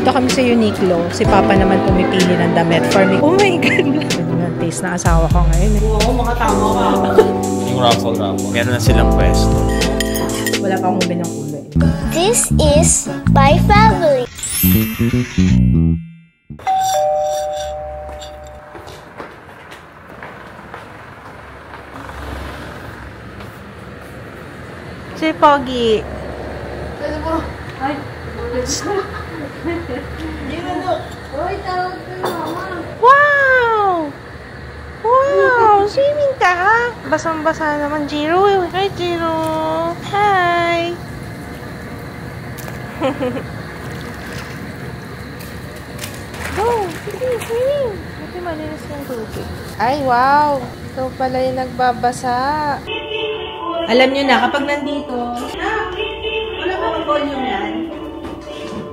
Dito kami sa Uniqlo. Si Papa naman pumipili ng damit for me. Oh my God! Ang taste na asawa ko ngayon. Oo, makatama ka. Yung raffle. Meron na silang pwesto. Wala pa akong ng kulay. This is my family. Si Pogi. Ano mo? Ay. Uy, tawag ko yung mama. Wow! Wow! Swimming ka ha? Basang-basa naman, Jiro. Hi, Jiro. Hi! Go! Sige, swimming! Ito malinis yung tubig. Ay, wow! Ito pala yung nagbabasa. Alam nyo na, kapag nandito, wala ba ang volume yan?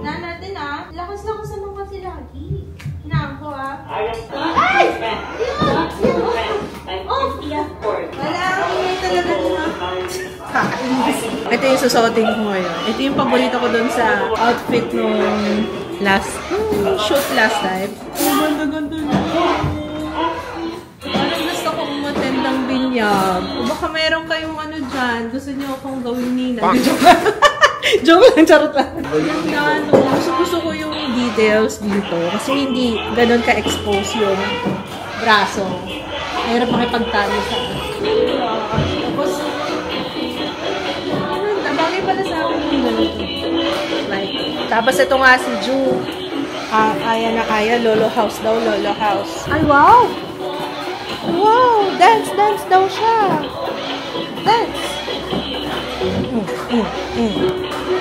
Natin lakas-lakas naman kasi lagi. Hinaan ko Ay! Oh! Wala akong ingay talaga na. Kakainis. Ito yung susuotin ko ngayon. Ito yung paborito ko dun sa outfit nung shoot last time. Ang ganda-ganda na. Parang gusto ko umattend ng binyag. O baka meron kayong ano dyan. Gusto nyo akong gawin nina. Joke lang, charot lang. Gusto ko yung details dito. Kasi hindi ganun ka-expose yung braso. Mahirap makipagtalo sa tapos, bagay pala sa akin yung ganito. Like, tapos ito nga si Ju. Kaya na kaya. Lolo house daw, Lolo house. Ay, wow! Wow! Dance daw siya. Dance!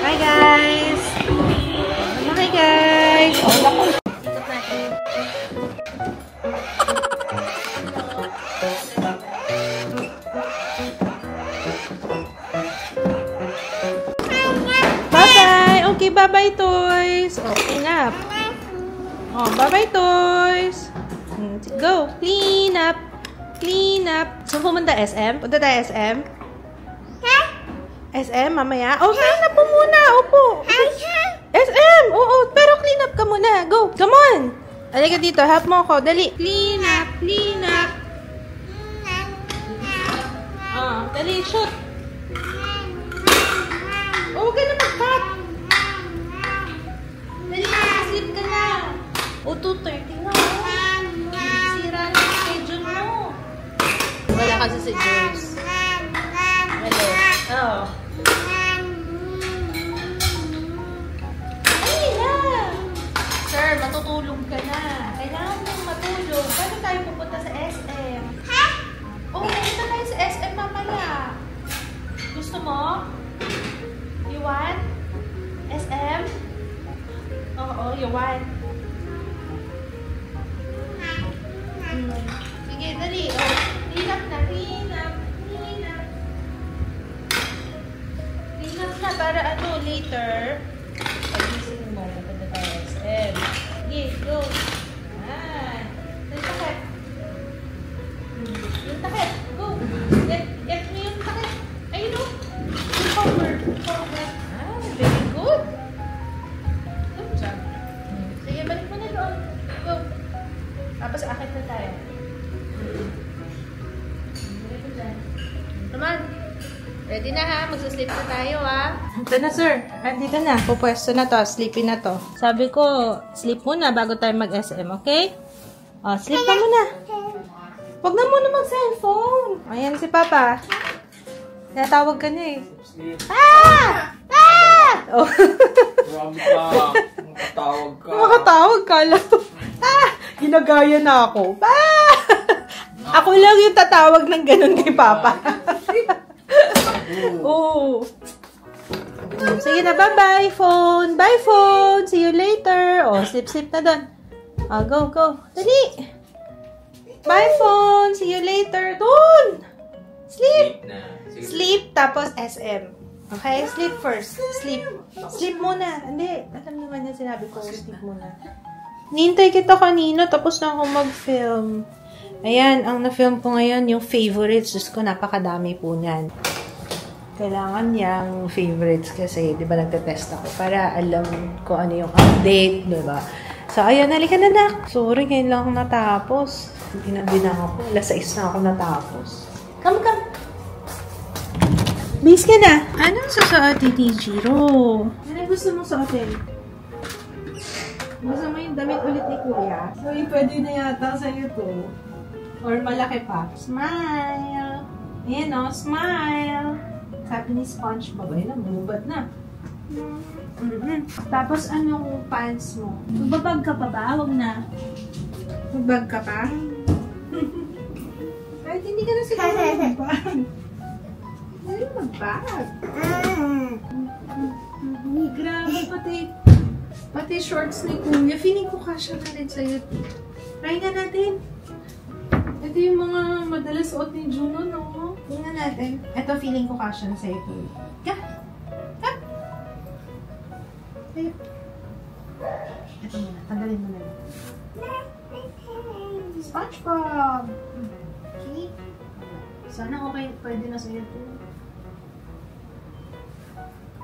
Hi, guys! Hi, guys! Oh, naku. Bye-bye! Okay, bye-bye, toys! Oh, clean up. Oh, bye-bye, toys! Go! Clean up! Clean up! So, pumunta SM? Punta tayo SM? SM, mamaya? Oh, clean up mo muna! Opo! SM! Oo, pero clean up ka muna. Go! Come on! Halika dito, help mo ako. Dali! Clean up! Clean up! Dali, shoot! Oh, huwag ka na mag-cut! Dali, sleep ka na! O, 2:30 na. Sira na yung schedule mo. Wala kasi si Jules. Hello. Oh. Ay na! Sir, matutulog ka na. Kailangan mong matulog. Paano tayo pupunta sa SM? Ha? Oo, pupunta tayo sa SM mamaya. Gusto mo? You want? SM? Oo, you want? Sige, dali. Oh, clean up na. Clean up. Clean up. Clean up na para ano, later. Pag-ising mo, maganda tayo SM. Sige, go. Yung takip. Yung takip. Go. Get mo yung takip. Ayun o. Yung power. Very good. Good job. Sige, balik mo na doon. Go. Tapos akit na tayo. Naman. Ready na ha? Magsusleep na tayo ha? Ito na sir. Andito na. Pupwesto na to. Sleepy na to. Sabi ko, sleep muna bago tayo mag-SM, okay? O, sleep ka muna. Huwag na muna mag-cellphone. Ayan si Papa. Tinatawag ka niya eh. Ah! Ah! Oh. Grabe ka. Makatawag ka. Makatawag ka lang. Ah! Ginagaya na ako. Ah! Ako lang yung tatawag ng ganun kay Papa. Oh. Sige na, bye-bye, phone. Bye, phone. See you later. Oh, sleep na doon. Oh, go, go. Dali. Bye, phone. See you later. Doon. Sleep. Sleep, tapos SM. Okay? Sleep first. Sleep. Sleep muna. Hindi. Alam naman niya sinabi ko, sleep muna. Nintay kita kanina, tapos na ako mag-film. Ayan, ang na-film ko ngayon, yung favorites. Diyos ko, napakadami po niyan. Kailangan niyang favorites kasi, di ba, nagte-test ako para alam ko ano yung update, di ba? So, ayun, halika na, nak. Sorry, ngayon lang ako natapos. Hindi na ako. Alas 6 na ako natapos. Come. Base ka na. Anong susuotin ni Jiro? Ano gusto mong suotin? Gusto mo yung damit ulit ni Kuya? So, pwede na yata sa'yo to. Or malaki pa. Smile! Ayan o, smile! Sabi ni SpongeBob, ayun na, bumubad na. Tapos, anong pants mo? Magbabag ka pa ba? Huwag na. Magbag ka pa? Kahit hindi ka na siguro magbag. Hindi magbag. Grabe, pati shorts ni Kuya. Feeling ko kasya na rin sa'yo. Try nga natin. Ito yung mga madalas suot ni Juno, no? Tingnan natin. Ito, feeling ko kasya na sa'yo, Kuya. Ito muna. Tanggalin mo na lang. SpongeBob! Okay. Sana okay. Pwede na sa'yo ito.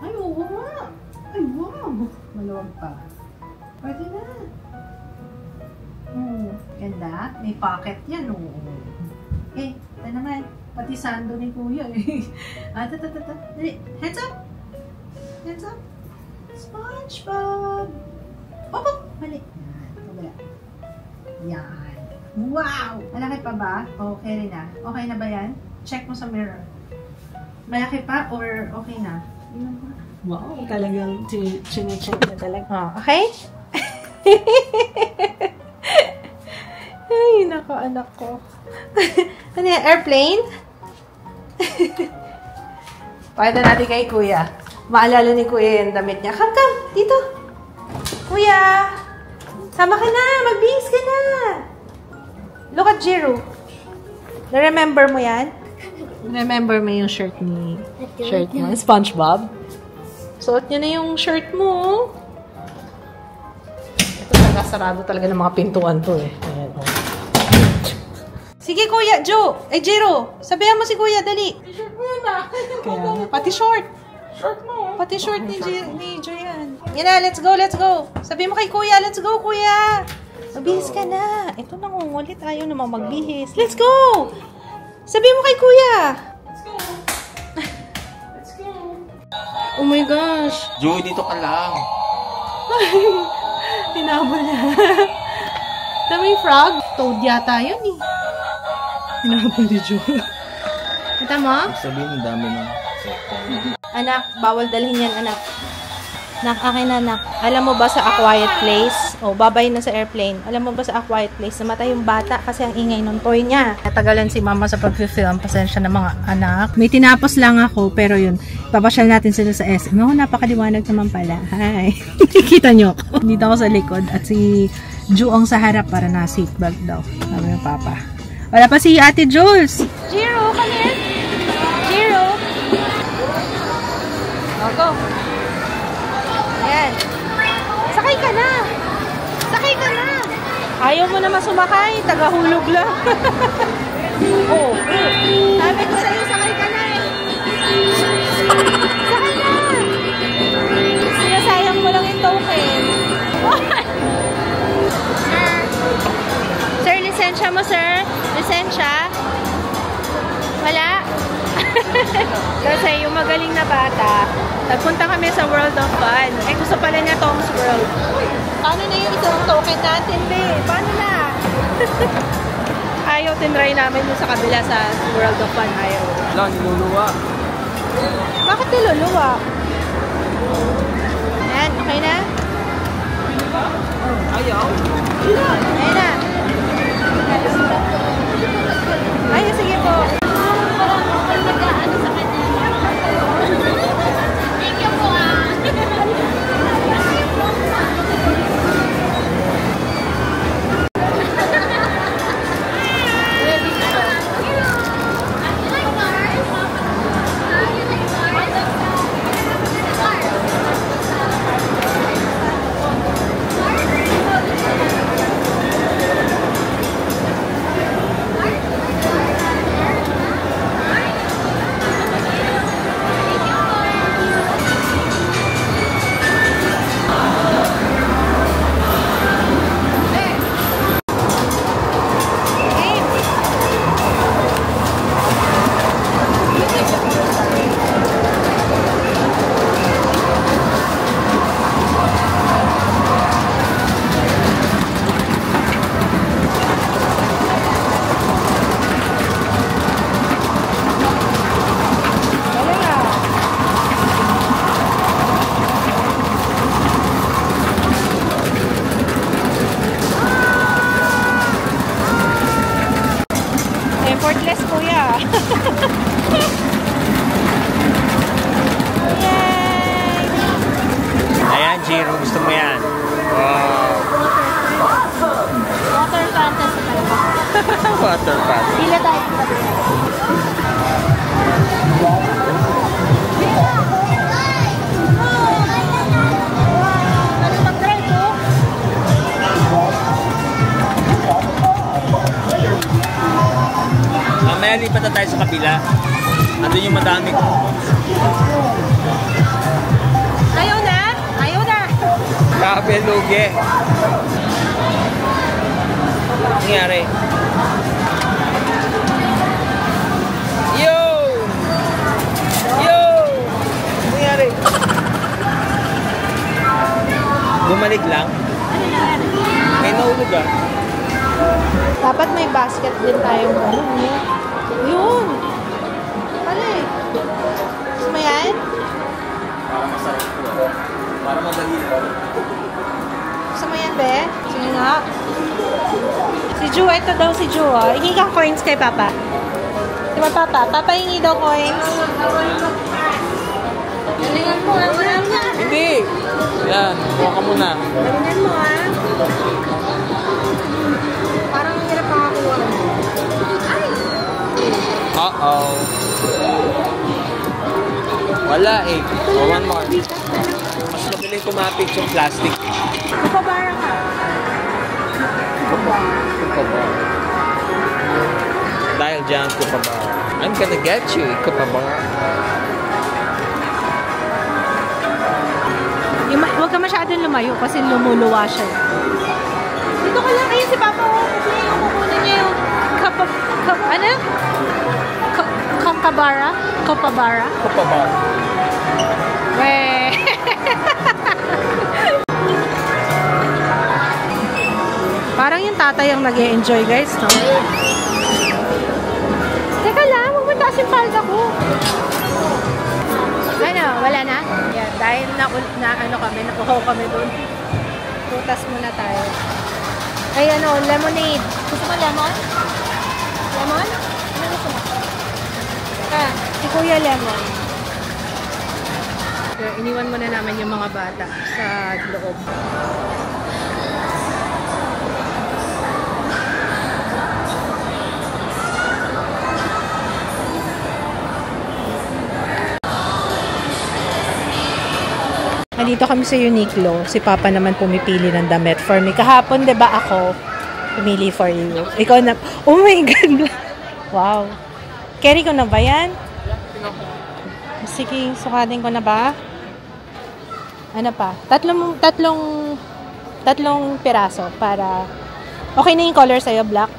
Ay, oo nga! Ay, wow! Maluwag pa. Pwede na. Ganda. May pocket yan, Eh, ito naman. Pati sando ni Kuya, eh. Dali. Hands up! Hands up! SpongeBob! Opo! Mali. Yan. Yan. Wow! Malaki pa ba? Okay rin na. Okay na ba yan? Check mo sa mirror. Malaki pa or okay na? Wow, talagang chine-check na talaga. Okay? Ay, nako, anak ko. Ano yan? Airplane? Pakita natin kay Kuya. Maalala ni Kuya yung damit niya. Come, dito. Kuya! Sama ka na! Magbihis ka na! Look at Jiro. Na-remember mo yan? Remember mo yung shirt mo? SpongeBob? Suot niya na yung shirt mo. Ito talaga, sarado talaga ng mga pintuan to eh. Ayan, oh. Sige, Kuya, Jiro. Sabihan mo si Kuya, dali. T-shirt mo yun ah. Kaya, pati short. Shirt mo. Pati short ni Joyan. Yan na, let's go. Sabihin mo kay Kuya, let's go, Kuya. Magbihis ka na. Ito nangungulit. Ayaw naman magbihis. Let's go! Sabihin mo kay Kuya. Let's go. Let's go. Oh my gosh. Joey, dito ka lang. Hinabol niya. Daming frog. Toad yata yun eh. Hinabol ni Joe. Kita mo? Sabihin, ang dami ng Anak, bawal dalhin yan, anak. Nak, akin na, anak. Alam mo ba sa A Quiet Place? O, babay na sa airplane. Alam mo ba sa A Quiet Place? Namatay yung bata kasi ang ingay ng toy niya. Natagalan si mama sa pag-film. Pasensya na mga anak. May tinapos lang ako, pero yun. Papasyal natin sila sa SM. No, napakaliwanag naman pala. Hi. Kita nyo ako. Dito ako sa likod. At si Juong sa harap para na seatbelt daw. Sabi ng papa. Wala pa si Ate Jules. Jiro, come here. Jiro. Go. Ayan. Sakay ka na. Ayaw mo naman sumakay. Tagahulog lang. Oh. Sabi ko sa'yo, sakay ka na. Sakay na. Sinasayang mo lang yung token. Sir, lisensya mo, sir? Lisensya? Wala? Kasi yung magaling na bata, nagpunta kami sa World of Fun. Eh, gusto pala niya Tom's World. Paano na yung isang token natin, babe? Paano na? Ayaw, tinry namin yung sa kabila sa World of Fun. Ayaw. Wala, niluluwa. Bakit niluluwa? Ayan, okay na? Ayaw. Ayan na. Ay, sige po. Anong gusto mo yan? Wow. Water fantasy pala ba? Water pass. Pila tayo sa tabi. Ano mag-drive ko? Mamaya lipat na tayo sa kabila. Andun yung madami ko. Ayaw na? Ayaw na! Grabe, lugi. Ano nangyari? Yo! Yo! Ano nangyari? Bumalik lang? May nahulog ah. Dapat may basket din tayong ano. Yun! Pala eh. Gusto mo yan? Para masarap ko. Para madali lang. Gusto mo yan, be? Sige nga. Si Ju, ito daw si Ju, oh. Hingi ka coins kay Papa. Di ba, Papa? Papa, hingi daw coins. Galingan mo, ah. Wala nga. Hindi! Yan, kuha ka muna. Galingan mo, ah. Parang hirap makakuha. Ay! Uh-oh. Wala eh. Oh, one more. Mas mabilis kumapit yung plastic. Kupabara ka. Kupabar. Dahil dyan, kupabar. I'm gonna get you, kupabar. Huwag ka masyadong lumayo kasi lumuluwa siya. Dito ka lang. Ayun si Papa. Kasi yung kukunin niya yung ano? Kupabara? Kupabara? Kupabar. Weh! Parang yung tatay ang nag-e-enjoy, guys, no? Teka lang, magmataas yung palda ko. Ano, wala na? Yan, dahil nakuhaw kami doon. Prutas muna tayo. Ay, ano, lemonade. Gusto mo lemon? Lemon? Ano gusto mo? Si Kuya Lemon. So, iniwan muna namin yung mga bata sa loob. Nandito kami sa Uniqlo. Si Papa naman pumipili ng damit for me. Kahapon, di ba ako pumili for you? Ikaw na, oh my God! Wow. Carry ko na ba yan? Sige, sukatin ko na ba? Ano pa? Tatlong piraso para... Okay na yung color sa'yo, black?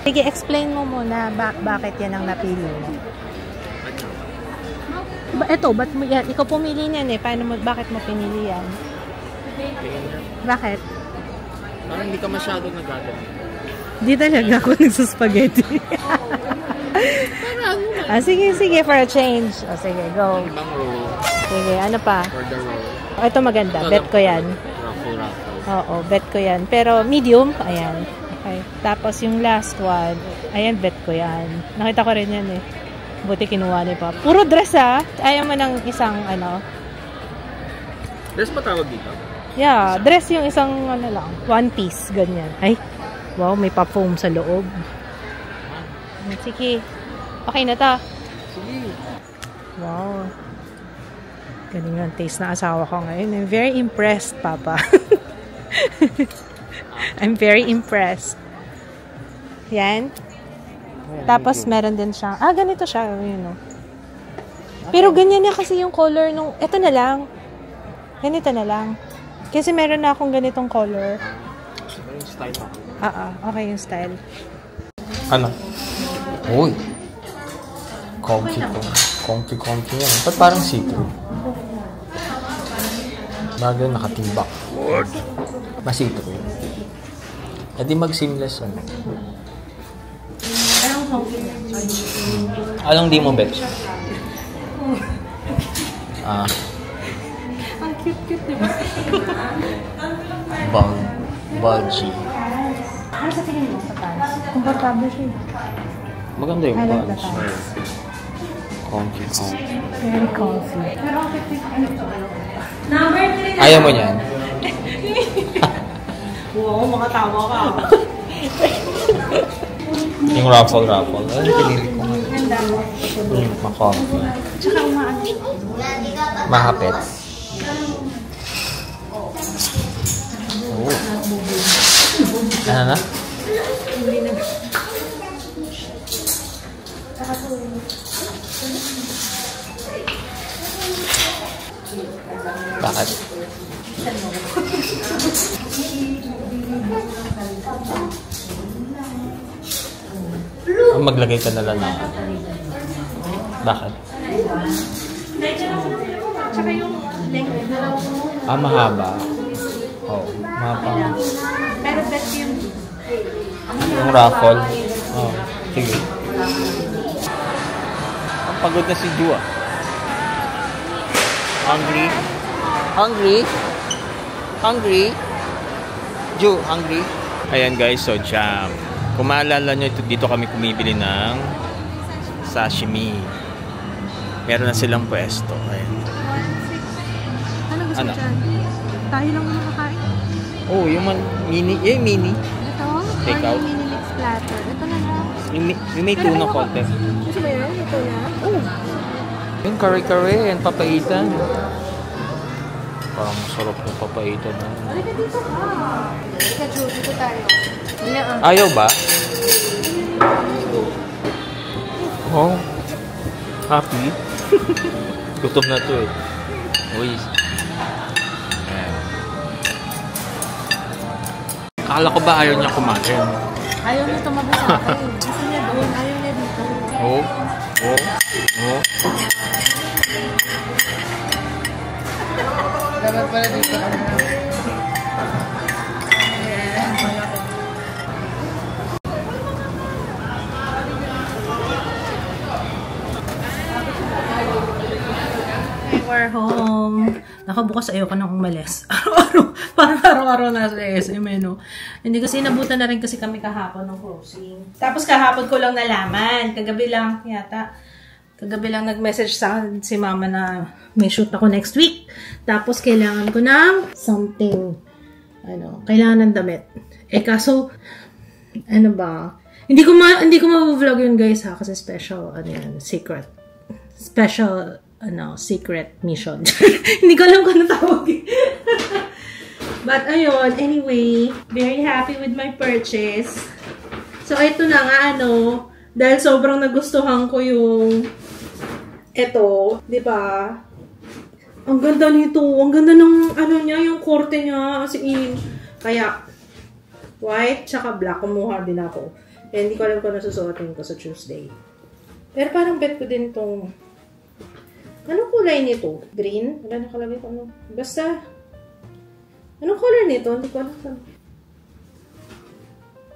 Sige, explain mo muna bakit yan ang napili mo. Eto, ba't mo yan? Ikaw pumili niyan eh. Bakit mo pinili yan? Bakit? Parang hindi ka masyado nagagamit. Di talaga ako nagsuspaghetti. Sige, for a change. Sige, go. Ibang roll. Sige, ano pa? For the roll. Ito maganda. Bet ko yan. Raffle. Oo, bet ko yan. Pero medium, ayan. Okay. Tapos yung last one, ayan, bet ko yan. Nakita ko rin yan eh. Buti kinuha ni Papa. Puro dress ah. Ayaw mo ng isang ano. Dress ba tawag dito? Yeah, dress yung isang ano lang. One piece, ganyan. Ay, wow, may pa-foam sa loob. Sige. Okay na to. Sige. Wow. Galing ang taste na asawa ko ngayon. I'm very impressed, Papa. I'm very impressed. Yan. Tapos, meron din siyang... ganito siya. Yun, no? Pero ganyan na kasi yung color nung... Ito na lang. Ganito na lang. Kasi meron na akong ganitong color. Yung style ako. Okay yung style. Ano? Uy. Comfy ko. Comfy yan. Ba't parang see-through? Bagay nakatimbak. Mas-see-through yun. E di mag-seamless ano. Anong di mo bet? Ang cute-cute, diba? Budgie. Ano sa tingin mo sa pants? Comfortable siya. Maganda yung I like the pants. pants. Comfy. Very comfy. Number 3 na. Ayaw mo niyan? Wow, makatawa ka. Yung ruffle. Ay, pinili ko nga. Ganda mo. Ma-comfy. Tsaka umaan siya. Mahapit. Oh. Ano na? Hindi na. Bakit? Maglagay ka na lang. Bakit? Tsaka yung length. Mahaba. Oh, mahaba. Pero best yung Yung raffle. Oh, sige. Ang pagod na si Jua. Hungry? Ju, hungry? Ayan guys, so jam. Kung maalala nyo, dito kami kumibili ng sashimi. Meron na silang pwesto. Ayan. 1.6. Ano gusto Ano? mo dyan? Tayo lang muna kakain. Oh, yung mini. Mini. Ito? Take Or out. yung mini mix platter. Ito na lang. Yung may tuna konti. Gusto mo yun? Ito na? Oh. Yung kare-kare and papaitan. Parang masarap yung papaitan. Halika dito ka. Halika, Ju. Dito tayo. Ayaw ba? Oh. Happy? Gutom na to eh. Uy. Ayan. Akala ko ba ayaw niya kumain? Ayaw niya tumabi sa akin. Gusto niya doon. Ayaw niya dito. Oh. Dapat pala dito. We're home. Nakabukas ayoko nang umalis. Araw-araw. Parang araw-araw nasa SM, no? Hindi kasi nabutan na rin kasi kami kahapon ng closing. Tapos kahapon ko lang nalaman. Kagabi lang yata. Kagabi lang nag-message sa akin si mama na may shoot ako next week. Tapos kailangan ko ng something. Kailangan ng damit. Kaso, Hindi ko ma-vlog yun guys ha. Kasi special, secret. Special, secret mission. Hindi ko alam kung ano tawag. But, ayun, anyway, very happy with my purchase. So, ito na nga, dahil sobrang nagustuhan ko yung ito, di ba? Ang ganda nito. Ang ganda ng, niya, yung korte niya. As in, kaya, white, tsaka black. Kumuha din ako. Eh, hindi ko alam kung nasusuotin ko sa Tuesday. Pero parang bet ko din itong, anong kulay nito? Green? Wala nakalagay ko ano. Basta, anong color nito? Hindi ko alam.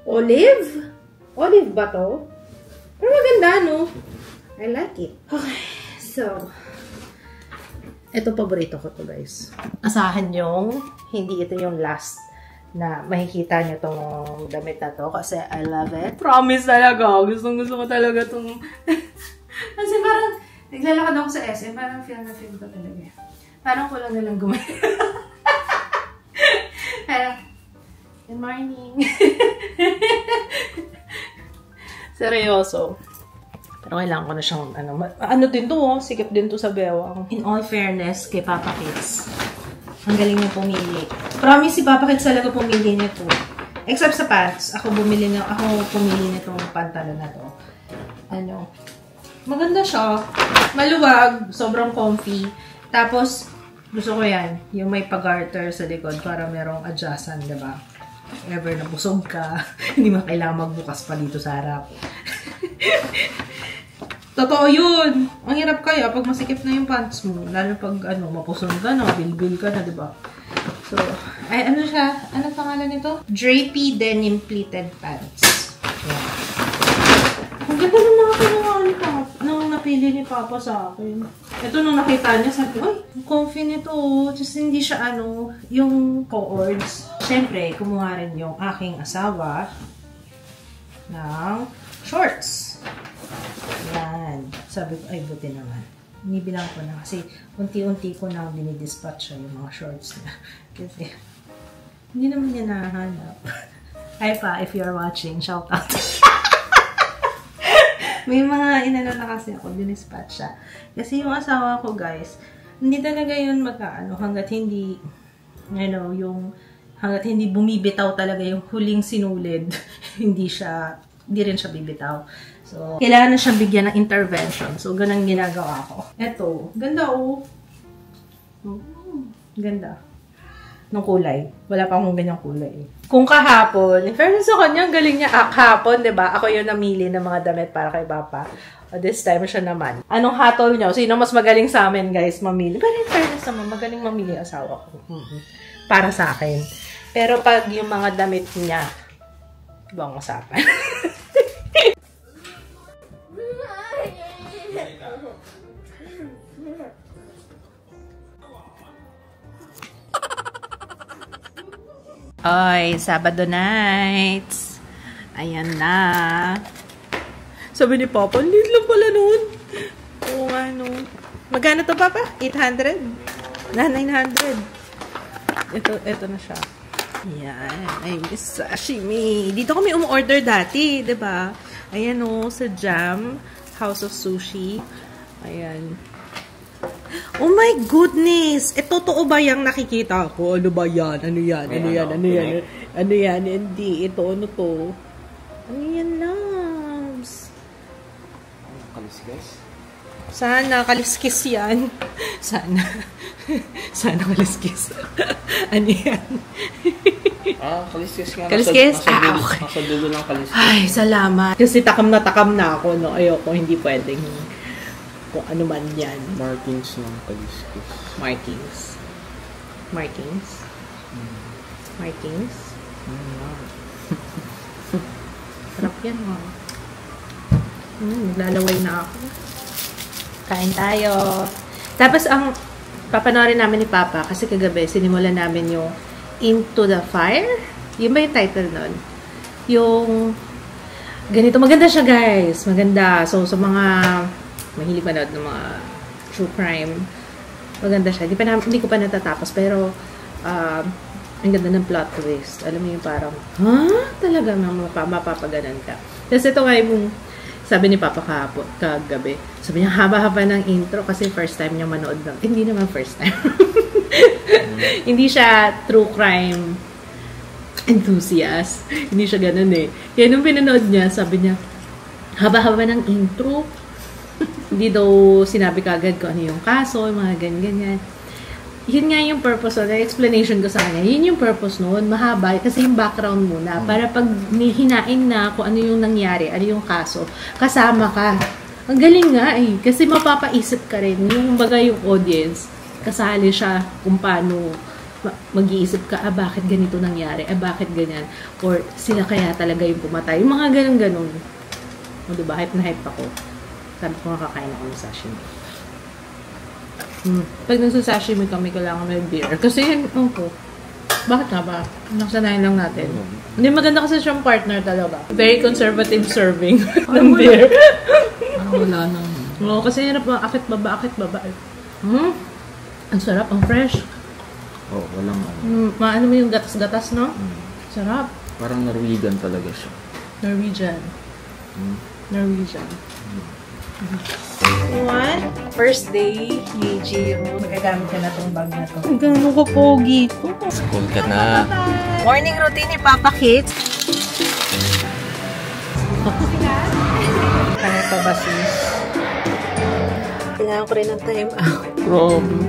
Olive? Olive ba to? Pero maganda, no? I like it. Okay, so, ito paborito ko to, guys. Asahan yung, hindi ito yung last na makikita nyo tong damit na to kasi I love it. Promise talaga. Gusto ko talaga tong kasi parang naglalakad ako sa SM, parang feel ko talaga. Parang ko lang nalang gumaya. Good morning. Seryoso. Pero kailangan ko na siyang, ano din to, sikip din to sa bewang. In all fairness, kay Papa Kids, ang galing niya pumili. Promise si Papa Kids talaga pumili niya to. Except sa pants, ako pumili nitong pantalon na to. Maganda siya. Maluwag, sobrang comfy. Tapos, gusto ko yan, yung may pag-garter sa likod para merong adjustan, diba? Ever na busog ka, hindi mo kailangan magbukas pa dito sa harap. Totoo yun! Ang hirap kaya pag masikip na yung pants mo. Lalo pag mapusong ka na, bilbil ka na, diba? So, ay siya? Anong pangalan nito? Drapey Denim Pleated Pants. Yan. Ang ganda naman ako nung napili ni Papa sa akin. Ito nung nakita niya, sabi ko, ay, comfy nito. Just hindi siya yung cords. Siyempre, kumuha rin yung aking asawa ng shorts. Yan. Sabi ko, ay, buti naman. Binibilang ko na kasi unti-unti ko na dinidispatch siya yung mga shorts niya. Kasi hindi naman niya nahanap. Hi pa, if you're watching, shout out. May mga inano na kasi ako, dinispatch siya. Kasi yung asawa ko, guys, hindi talaga yun magkaano hanggat hindi, hanggat hindi bumibitaw talaga yung huling sinulid, hindi rin siya bibitaw. So, kailangan na siyang bigyan ng intervention. So, ganun ginagawa ko. Eto, ganda oh. Ganda. Nung kulay. Wala pa akong ganyang kulay. Kung kahapon, in fairness sa kanya, ang galing niya kahapon, diba? Ako yung namili ng mga damit para kay Papa. This time, siya naman. Anong hatol niyo? Sino mas magaling sa amin, guys, mamili? Pero in fairness naman, magaling mamili ang asawa ko. Para sa akin. Pero pag yung mga damit niya, ibang usapan. Oy, Sabado nights. Ayan na. Sabi ni Papa, hindi lang pala nun. Oo nga, no. Magkano to, Papa? 800? Na, 900. Ito na siya. Ayan. Ay, sashimi. Dito kami umorder dati, diba? Ayan, o, sa Jam. House of Sushi. Ayan. Oh my goodness! Totoo ba yung nakikita ko? Ano ba yan? Ano yan? Ano yan? Ano yan? Ano yan? Hindi. Ito, ano to? Ano yan, loves? Kaliskis? Sana, kaliskis yan. Sana. Sana kaliskis. Ano yan? Kaliskis nga. Kaliskis? Okay. Nasa dulo ng kaliskis. Ay, salamat. Kasi takam na ako, no? Ayoko, hindi pwedeng kung ano man yan. Markings ng kaliskis. Markings. Sarap yan, ha? Naglalaway na ako. Kain tayo. Tapos, ang papanoorin namin ni Papa, kasi kagabi, sinimulan namin yung Into the Fire. Yun ba yung title nun? Yung ganito. Maganda siya, guys. Maganda. So, sa mga mahilig manood ng mga true crime, maganda siya. Hindi ko pa natatapos, pero ang ganda ng plot twist. Alam mo yung parang, talaga mapapaganan ka. Tapos ito nga yung sabi ni Papa kagabi. Sabi niya, haba-haba ng intro kasi first time niya manood ng, hindi naman first time. Hindi siya true crime enthusiast. Hindi siya ganun eh. Kaya nung pinanood niya, sabi niya, haba-haba ng intro. Hindi daw sinabi kagad ko ano yung kaso, mga ganyan-ganyan. Yun nga yung purpose, na explanation ko sa kanya. Yun yung purpose noon, mahaba, kasi yung background muna, para pag hinain na kung ano yung nangyari, ano yung kaso, kasama ka. Ang galing nga eh, kasi mapapaisip ka rin, yung baga yung audience, kasali siya kung paano mag-iisip ka, bakit ganito nangyari, bakit ganyan, or sila kaya talaga yung pumatay, yung mga ganun-ganun. O diba, hype na hype ako. Sabi ko nga kakain ako ng sashimi. Pag nagsasashimi kami, kailangan may beer. Kasi yun, bakit nga ba? Nakasanayan lang natin. Hindi maganda kasi siyang partner talaga. Very conservative serving ng beer. Wala na. Oo, kasi hirap ba, akit baba. Ang sarap, ang fresh. Walang Maano mo yung gatas-gatas, no? Sarap. Parang Norwegian talaga siya. Norwegian. What? First day, Yeji. Magagamit ka na itong bag na ito. Ang gano'n ko pogi ito. School ka na. Morning routine ni Papa Kids. Kaya pa ba sis? Kailangan ko rin ng time out. Problem.